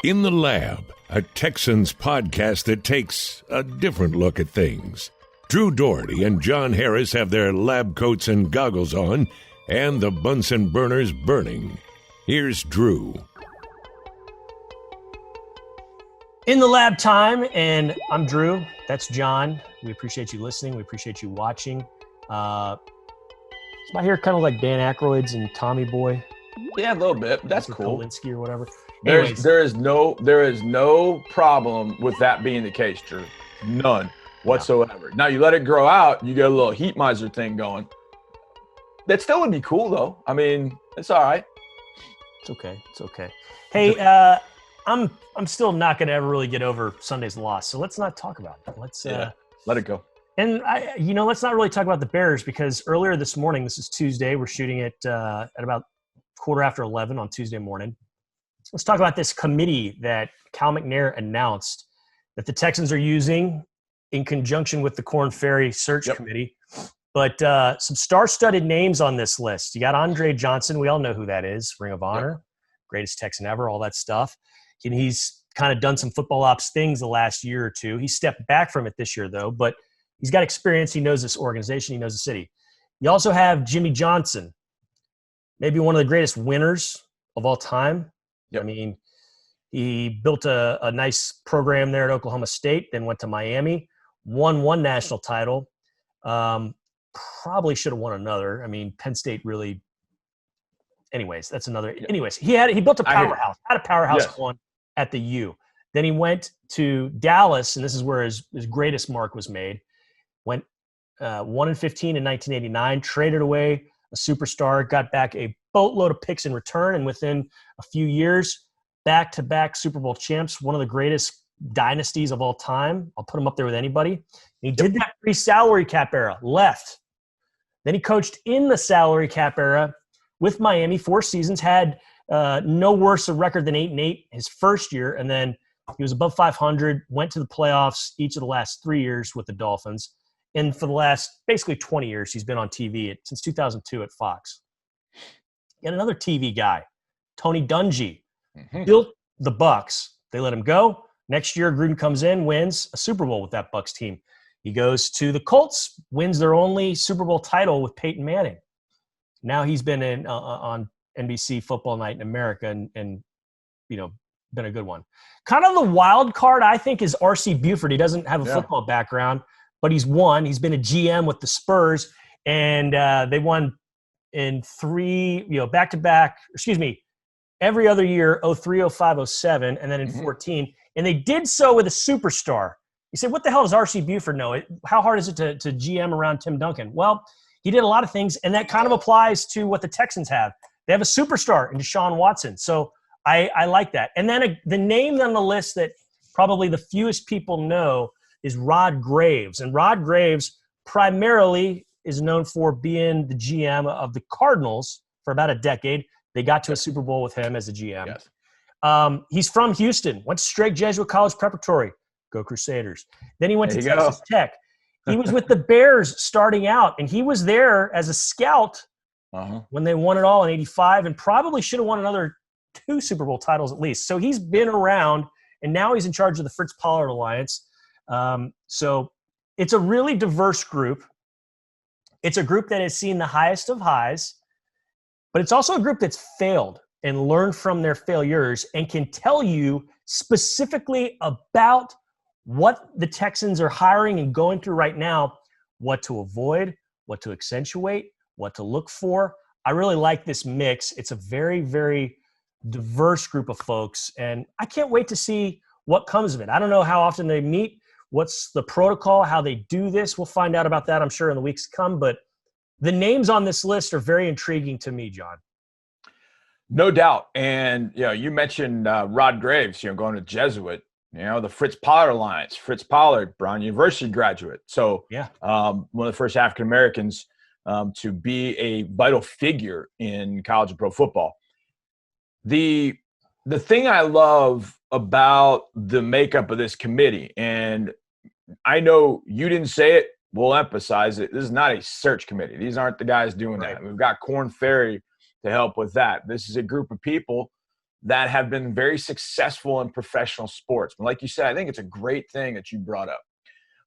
In the Lab, a Texans podcast that takes a different look at things. Drew Dougherty and John Harris have their lab coats and goggles on, and the Bunsen burners burning. Here's Drew. In the Lab time, and I'm Drew. That's John. We appreciate you listening. We appreciate you watching. Is my hair kind of like Dan Aykroyd's and Tommy Boy? Yeah, a little bit. That's cool. Kolinsky or whatever. There is no problem with that being the case, Drew. None whatsoever. Now you let it grow out, you get a little heat miser thing going. That still would be cool though. I mean, it's all right. It's okay. Hey, I'm still not going to ever really get over Sunday's loss, so let's not talk about it. Let's let it go. And let's not really talk about the Bears, because earlier this morning, this is Tuesday, we're shooting it at about 11:15 on Tuesday morning. Let's talk about this committee that Cal McNair announced that the Texans are using in conjunction with the Korn Ferry Search Committee. But some star-studded names on this list. You got Andre Johnson. We all know who that is. Ring of Honor, greatest Texan ever, all that stuff. And he's kind of done some football ops things the last year or two. He stepped back from it this year, though. But he's got experience. He knows this organization. He knows the city. You also have Jimmy Johnson, maybe one of the greatest winners of all time. Yep. I mean, he built a nice program there at Oklahoma State, then went to Miami, won one national title. Probably should have won another. I mean, Penn State really – anyways, that's another – anyways, he built a powerhouse, had a powerhouse going at the U. Then he went to Dallas, and this is where his greatest mark was made. Went 1-15 in 1989, traded away a superstar, got back a boatload of picks in return, and within a few years, back-to-back Super Bowl champs, one of the greatest dynasties of all time. I'll put him up there with anybody. And he did that pre-salary cap era, left. Then he coached in the salary cap era with Miami, 4 seasons, had no worse a record than 8-8 his first year, and then he was above 500, went to the playoffs each of the last 3 years with the Dolphins. And for the last basically 20 years, he's been on TV since 2002 at Fox. Yet another TV guy, Tony Dungy, built the Bucs. They let him go. Next year, Gruden comes in, wins a Super Bowl with that Bucs team. He goes to the Colts, wins their only Super Bowl title with Peyton Manning. Now he's been on NBC Football Night in America and been a good one. Kind of the wild card, I think, is R.C. Buford. He doesn't have a football background, but he's won. He's been a GM with the Spurs, and they won in back-to-back, every other year, 03, 05, 07, and then in 14. And they did so with a superstar. You say, what the hell does R.C. Buford know? How hard is it to GM around Tim Duncan? Well, he did a lot of things, and that kind of applies to what the Texans have. They have a superstar in Deshaun Watson. So I like that. And then the name on the list that probably the fewest people know is Rod Graves. And Rod Graves primarily is known for being the GM of the Cardinals for about a decade. They got to a Super Bowl with him as a GM. Yes. He's from Houston, went to Strake Jesuit College Preparatory. Go Crusaders. Then he went to Texas Tech. He was with the Bears starting out, and he was there as a scout when they won it all in 85 and probably should have won another 2 Super Bowl titles at least. So he's been around, and now he's in charge of the Fritz Pollard Alliance. So it's a really diverse group. It's a group that has seen the highest of highs, but it's also a group that's failed and learned from their failures and can tell you specifically about what the Texans are hiring and going through right now, what to avoid, what to accentuate, what to look for. I really like this mix. It's a very, very diverse group of folks, and I can't wait to see what comes of it. I don't know how often they meet, what's the protocol, how they do this. We'll find out about that, I'm sure, in the weeks to come. But the names on this list are very intriguing to me, John. No doubt. And, you mentioned Rod Graves, going to Jesuit, the Fritz Pollard Alliance. Fritz Pollard, Brown University graduate. So one of the first African-Americans to be a vital figure in college and pro football. The thing I love about the makeup of this committee, and I know you didn't say it, we'll emphasize it. This is not a search committee. These aren't the guys doing that. We've got Korn Ferry to help with that. This is a group of people that have been very successful in professional sports. But like you said, I think it's a great thing that you brought up,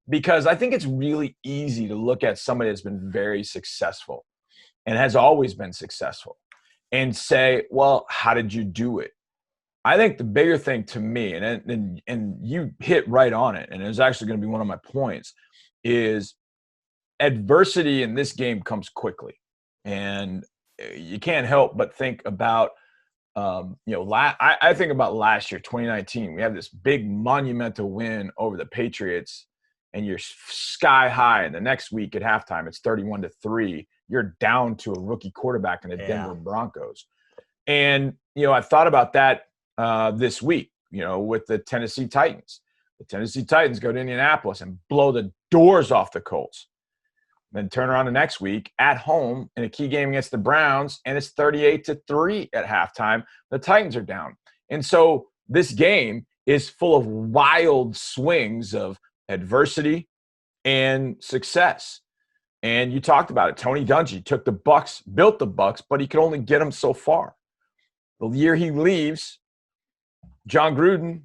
because I think it's really easy to look at somebody that's been very successful and has always been successful and say, well, how did you do it? I think the bigger thing to me, and you hit right on it, and it's actually going to be one of my points, is adversity in this game comes quickly. And you can't help but think about, I think about last year, 2019. We have this big monumental win over the Patriots, and you're sky high. And the next week at halftime, it's 31-3. You're down to a rookie quarterback in the Denver Broncos. And, I thought about that this week, with the Tennessee Titans. The Tennessee Titans go to Indianapolis and blow the doors off the Colts. Then turn around the next week at home in a key game against the Browns, and it's 38-3 at halftime. The Titans are down. And so this game is full of wild swings of adversity and success. And you talked about it. Tony Dungy took the Bucs, built the Bucs, but he could only get them so far. The year he leaves, John Gruden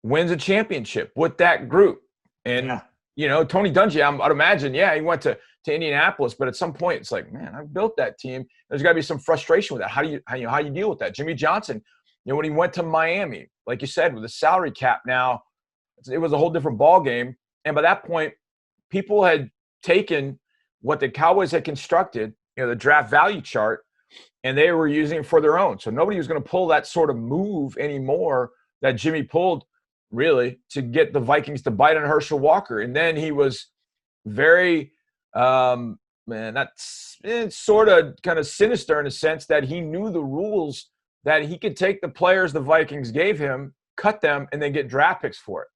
wins a championship with that group. And, Tony Dungy, I'd imagine, he went to Indianapolis, but at some point it's like, man, I built that team. There's got to be some frustration with that. How do you deal with that? Jimmy Johnson, when he went to Miami, like you said, with the salary cap now, it was a whole different ball game. And by that point, people had taken what the Cowboys had constructed, the draft value chart, and they were using it for their own. So nobody was going to pull that sort of move anymore that Jimmy pulled, really, to get the Vikings to bite on Herschel Walker. And then he was very it's sort of kind of sinister in a sense that he knew the rules, that he could take the players the Vikings gave him, cut them, and then get draft picks for it.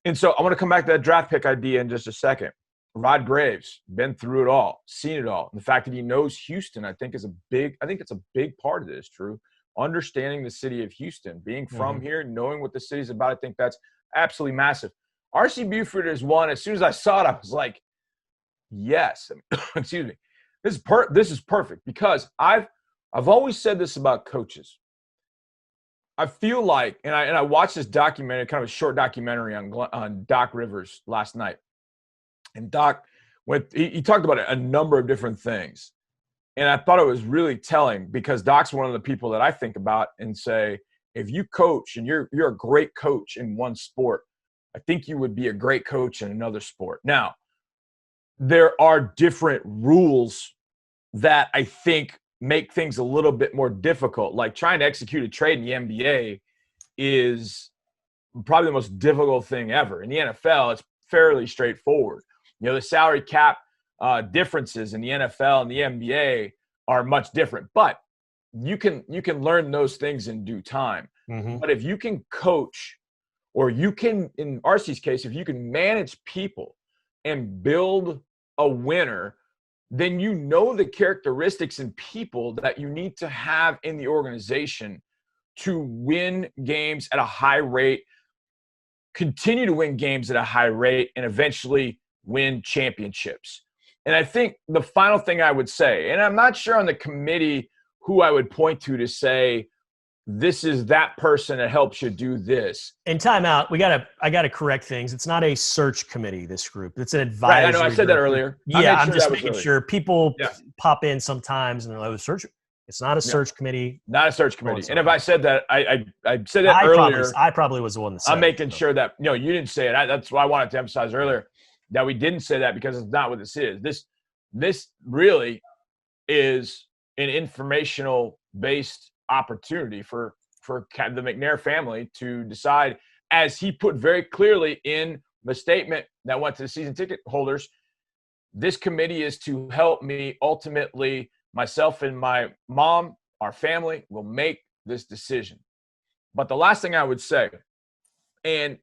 And so I want to come back to that draft pick idea in just a second. Rod Graves, been through it all, seen it all. And the fact that he knows Houston, I think it's a big part of this, Drew. Understanding the city of Houston, being from here, knowing what the city's about, I think that's absolutely massive. R.C. Buford is one. As soon as I saw it, I was like, yes. Excuse me. This is perfect, because I've always said this about coaches. I feel like, and I watched this documentary, kind of a short documentary on Doc Rivers last night. And Doc he talked about a number of different things. And I thought it was really telling, because Doc's one of the people that I think about and say, if you coach and you're a great coach in one sport, I think you would be a great coach in another sport. Now, there are different rules that I think make things a little bit more difficult. Like trying to execute a trade in the NBA is probably the most difficult thing ever. In the NFL, it's fairly straightforward. The salary cap differences in the NFL and the NBA are much different, but you can learn those things in due time. But if you can coach, or you can, in RC's case, if you can manage people and build a winner, then you know the characteristics and people that you need to have in the organization to win games at a high rate, continue to win games at a high rate, and eventually win championships. And I think the final thing I would say, and I'm not sure on the committee who I would point to say, this is that person that helps you do this. In timeout, I gotta correct things. It's not a search committee, this group. It's an advisory. Right, I know, I said that earlier. I'm just making sure. People pop in sometimes and they're like, search. It's not a search committee. Not a search committee. And if I said that, I said that earlier. I probably was the one that said I'm making sure that, you didn't say it. That's why I wanted to emphasize earlier that we didn't say that, because it's not what this is. This really is an informational-based opportunity for the McNair family to decide, as he put very clearly in the statement that went to the season ticket holders, this committee is to help me ultimately, myself and my mom, our family, will make this decision. But the last thing I would say, and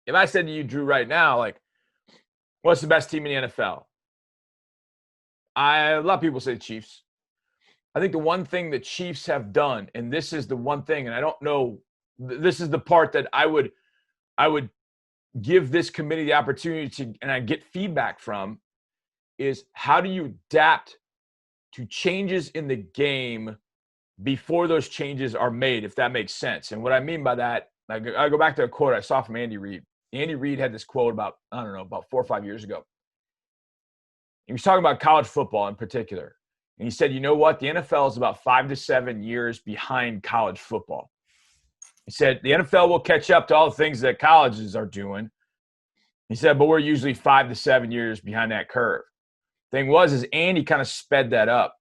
if I said to you, Drew, right now, like, what's the best team in the NFL? A lot of people say Chiefs. I think the one thing the Chiefs have done, and this is the one thing, and I don't know, this is the part that I would give this committee the opportunity to, and I get feedback from, is how do you adapt to changes in the game before those changes are made, if that makes sense. And what I mean by that, I go back to a quote I saw from Andy Reid. Andy Reid had this quote about 4 or 5 years ago. He was talking about college football in particular. And he said, you know what? The NFL is about 5 to 7 years behind college football. He said, the NFL will catch up to all the things that colleges are doing. He said, but we're usually 5 to 7 years behind that curve. Thing is Andy kind of sped that up.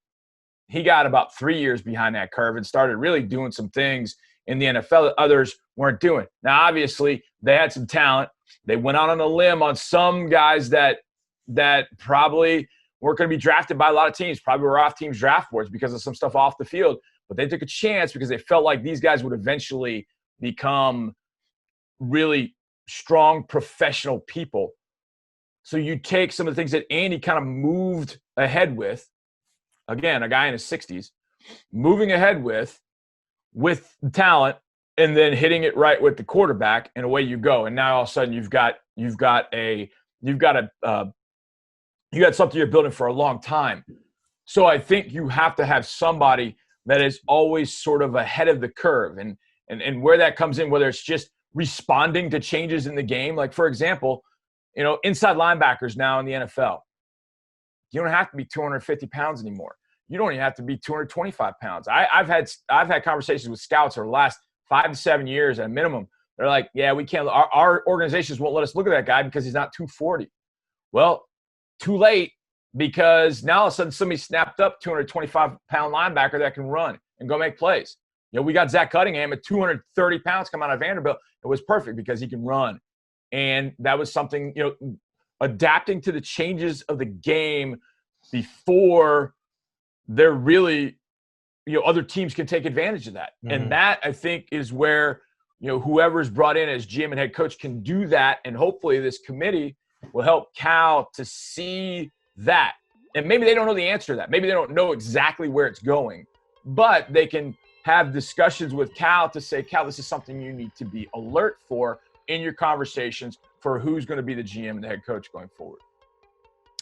He got about 3 years behind that curve and started really doing some things in the NFL that others weren't doing. Now, obviously, they had some talent. They went out on a limb on some guys that probably weren't going to be drafted by a lot of teams, probably were off teams' draft boards because of some stuff off the field. But they took a chance because they felt like these guys would eventually become really strong professional people. So you take some of the things that Andy kind of moved ahead with, again, a guy in his 60s, moving ahead with talent, and then hitting it right with the quarterback, and away you go. And now all of a sudden you've got something you're building for a long time. So I think you have to have somebody that is always sort of ahead of the curve, and where that comes in, whether it's just responding to changes in the game. Like, for example, inside linebackers now in the NFL, you don't have to be 250 pounds anymore. You don't even have to be 225 pounds. I've had conversations with scouts over the last 5 to 7 years at a minimum. They're like, yeah, we can't. Our organizations won't let us look at that guy because he's not 240. Well, too late, because now all of a sudden somebody snapped up 225-pound linebacker that can run and go make plays. We got Zach Cunningham at 230 pounds come out of Vanderbilt. It was perfect because he can run. And that was something, adapting to the changes of the game before they're really, other teams can take advantage of that. Mm-hmm. And that, I think, is where, whoever's brought in as GM and head coach can do that. And hopefully this committee will help Cal to see that. And maybe they don't know the answer to that. Maybe they don't know exactly where it's going, but they can have discussions with Cal to say, Cal, this is something you need to be alert for in your conversations for who's going to be the GM and the head coach going forward.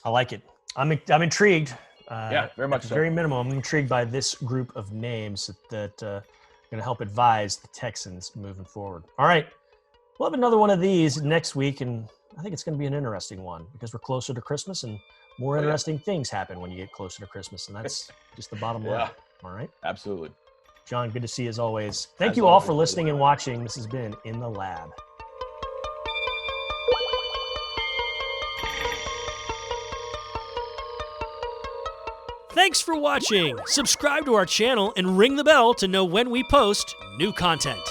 I like it. I'm intrigued. Yeah, very much so. Very minimum. I'm intrigued by this group of names that are going to help advise the Texans moving forward. All right. We'll have another one of these next week, and I think it's going to be an interesting one because we're closer to Christmas, and more interesting things happen when you get closer to Christmas, and that's just the bottom line. All right? Absolutely. John, good to see you as always. Thank you all for listening and watching. This has been In the Lab. Thanks for watching. Subscribe to our channel and ring the bell to know when we post new content.